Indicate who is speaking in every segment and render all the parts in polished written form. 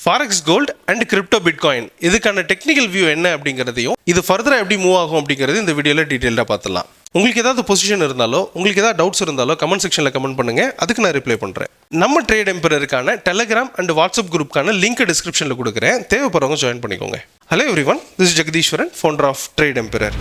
Speaker 1: Forex gold and crypto bitcoin இதுக்கான technical view என்ன அப்படிங்கிறதையும் இது ஃபர்தராக எப்படி மூவ் ஆகும் அப்படிங்கிறது இந்த வீடியோவில் டீட்டெயிலாக பார்த்துலாம். உங்களுக்கு ஏதாவது பொசிஷன் இருந்தாலோ உங்களுக்கு ஏதாவது டவுட்ஸ் இருந்தாலோ கமெண்ட் செக்ஷனில் கமெண்ட் பண்ணுங்கள், அதுக்கு நான் ரிப்ளை பண்ணுறேன். நம்ம ட்ரேட் எம்பரருக்கான டெலிகிராம் அண்ட் வாட்ஸ்அப் குரூப்புக்கான லிங்க் டிஸ்கிரிப்ஷனில் கொடுக்குறேன், தேவைப்படுறவங்க ஜாயின் பண்ணிக்கோங்க. Hello everyone, this is Jagadeeswaran, founder of trade emperor.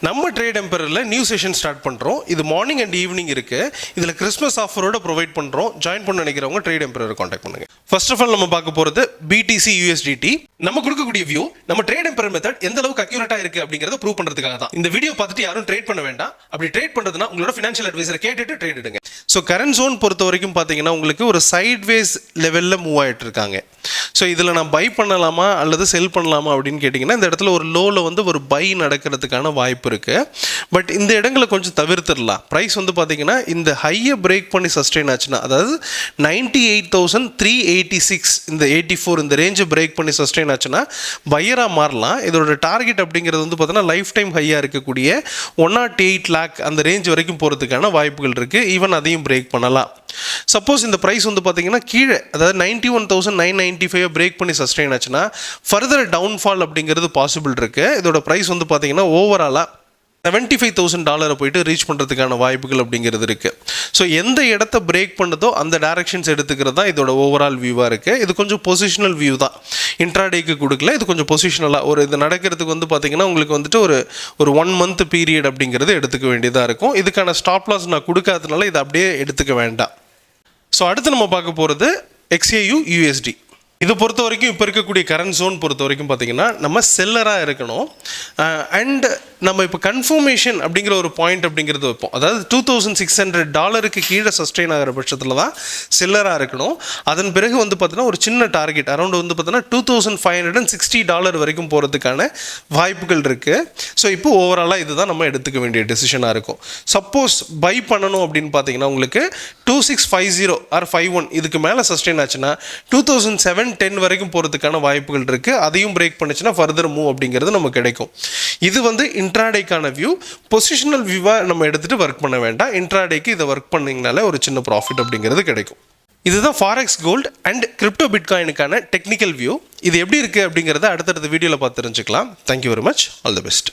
Speaker 1: நம்ம ட்ரேட் எம்பரரில் நியூ செஷன் ஸ்டார்ட் பண்ணுறோம். இது மார்னிங் அண்ட் ஈவினிங் இருக்குது. இதில் கிறிஸ்மஸ் ஆஃபரோட ப்ரொவைட் பண்ணுறோம். ஜாயின் பண்ண நினைக்கிறவங்க ட்ரேட் எம்பரரை காண்டாக்ட் பண்ணுங்கள். ஃபர்ஸ்ட் ஆஃப் ஆல் நம்ம பார்க்க போகிறது BTC USDT. நம்ம கொடுக்கக்கூடிய வியூ நம்ம ட்ரேட் எம்பரர் மெத்தட் எந்த அளவுக்கு அக்யூரேட்டாக இருக்குது அப்படிங்கிறத ப்ரூவ் பண்ணுறதுக்காக தான். இந்த வீடியோ பார்த்துட்டு யாரும் ட்ரேட் பண்ண வேண்டாம். அப்படி ட்ரேட் பண்ணுறதுனா உங்களோட ஃபினான்ஷியல் அட்வைசரை கேட்டுட்டு ட்ரேட் எடுங்க. ஸோ கரண்ட் ஜோன் பொறுத்த வரைக்கும் பார்த்தீங்கன்னா உங்களுக்கு ஒரு சைட்வேஸ் லெவலில் மூவ் ஆகிட்டு இருக்காங்க. ஸோ இதில் நான் பை பண்ணலாமா அல்லது செல் பண்ணலாமா அப்படின்னு கேட்டிங்கன்னா இந்த இடத்துல ஒரு லோவில் வந்து ஒரு பை நடக்கிறதுக்கான வாய்ப்பு இருக்குது. பட் இந்த இடங்களை கொஞ்சம் தவிர்த்துடலாம். ப்ரைஸ் வந்து பார்த்தீங்கன்னா இந்த ஹையை பிரேக் பண்ணி சஸ்டெயின் ஆச்சுன்னா, அதாவது 98,386 இந்த 84 இந்த ரேஞ்சை பிரேக் பண்ணி சஸ்டெயின் ஆச்சுன்னா பையராக மாறலாம். இதோட டார்கெட் அப்படிங்கிறது வந்து பார்த்தீங்கன்னா லைஃப் டைம் ஹையாக இருக்கக்கூடிய 108 lakh அந்த ரேஞ்ச் வரைக்கும் போகிறதுக்கான வாய்ப்புகள் இருக்குது. ஈவன் அதையும் பிரேக் பண்ணலாம். சப்போஸ் இந்த ப்ரைஸ் வந்து பார்த்தீங்கன்னா கீழே, அதாவது 91,995 பிரேக் பண்ணி சஸ்டெயின் ஆச்சுன்னா ஃபர்தர் டவுன்ஃபால் அப்படிங்கிறது பாசிபிள் இருக்குது. இதோட ப்ரைஸ் வந்து பார்த்தீங்கன்னா ஓவராலாக $75,000 போயிட்டு ரீச் பண்ணுறதுக்கான வாய்ப்புகள் அப்படிங்கிறது இருக்குது. ஸோ எந்த இடத்த பிரேக் பண்ணுதோ அந்த டைரக்ஷன்ஸ் எடுத்துக்கிறது தான் இதோட ஓவரால் வியூவாக இருக்குது. இது கொஞ்சம் பொசிஷனல் வியூ தான், இன்ட்ராடேக்கு கொடுக்கல. இது கொஞ்சம் பொசிஷனலாக ஒரு இது நடக்கிறதுக்கு வந்து பார்த்திங்கன்னா உங்களுக்கு வந்துட்டு ஒரு 1 month பீரியட் அப்படிங்கிறது எடுத்துக்க வேண்டியதாக இருக்கும். இதுக்கான ஸ்டாப் லாஸ் நான் கொடுக்காததுனால இதை அப்படியே எடுத்துக்க வேண்டாம். ஸோ அடுத்து நம்ம பார்க்க போகிறது XAU USD. இதை பொறுத்த வரைக்கும் இப்போ இருக்கக்கூடிய கரண்ட் ஜோன் பொறுத்த வரைக்கும் பார்த்திங்கன்னா நம்ம செல்லராக இருக்கணும். அண்ட் நம்ம இப்போ கன்ஃபர்மேஷன் அப்படிங்கிற ஒரு பாயிண்ட் அப்படிங்கிறது வைப்போம். அதாவது $2,600 கீழே சஸ்டெயின் ஆகிற பட்சத்தில் தான் செல்லராக இருக்கணும். அதன் பிறகு வந்து பார்த்தீங்கன்னா ஒரு சின்ன டார்கெட் அரௌண்ட் வந்து பார்த்தீங்கன்னா $2,560 வரைக்கும் போகிறதுக்கான வாய்ப்புகள் இருக்குது. ஸோ இப்போ ஓவராலாக இதுதான் நம்ம எடுத்துக்க வேண்டிய டெசிஷனாக இருக்கும். சப்போஸ் பை பண்ணணும் அப்படின்னு பார்த்தீங்கன்னா உங்களுக்கு 2650 or 51 இதுக்கு மேலே சஸ்டெயின் ஆச்சுன்னா 2710 வரைக்கும் போகிறதுக்கான வாய்ப்புகள் இருக்குது. அதையும் பிரேக் பண்ணிச்சுன்னா ஃபர்தர் மூவ் அப்படிங்கிறது நமக்கு கிடைக்கும். இது வந்து இன்ட்ராடேக்கான வியூ. பொசிஷனல் வியூவாக நம்ம எடுத்துகிட்டு ஒர்க் பண்ண வேண்டாம். இன்ட்ராடேக்கு இதை ஒர்க் பண்ணிங்கனாலே ஒரு சின்ன ப்ராஃபிட் அப்படிங்கிறது கிடைக்கும். இதுதான் ஃபாரெக்ஸ் கோல்டு அண்ட் கிரிப்டோ பிட்காயினுக்கான டெக்னிக்கல் வியூ. இது எப்படி இருக்குது அப்படிங்கிறத அடுத்தடுத்த வீடியோவில் பார்த்து தெரிஞ்சுக்கலாம். Thank you very much. All the best.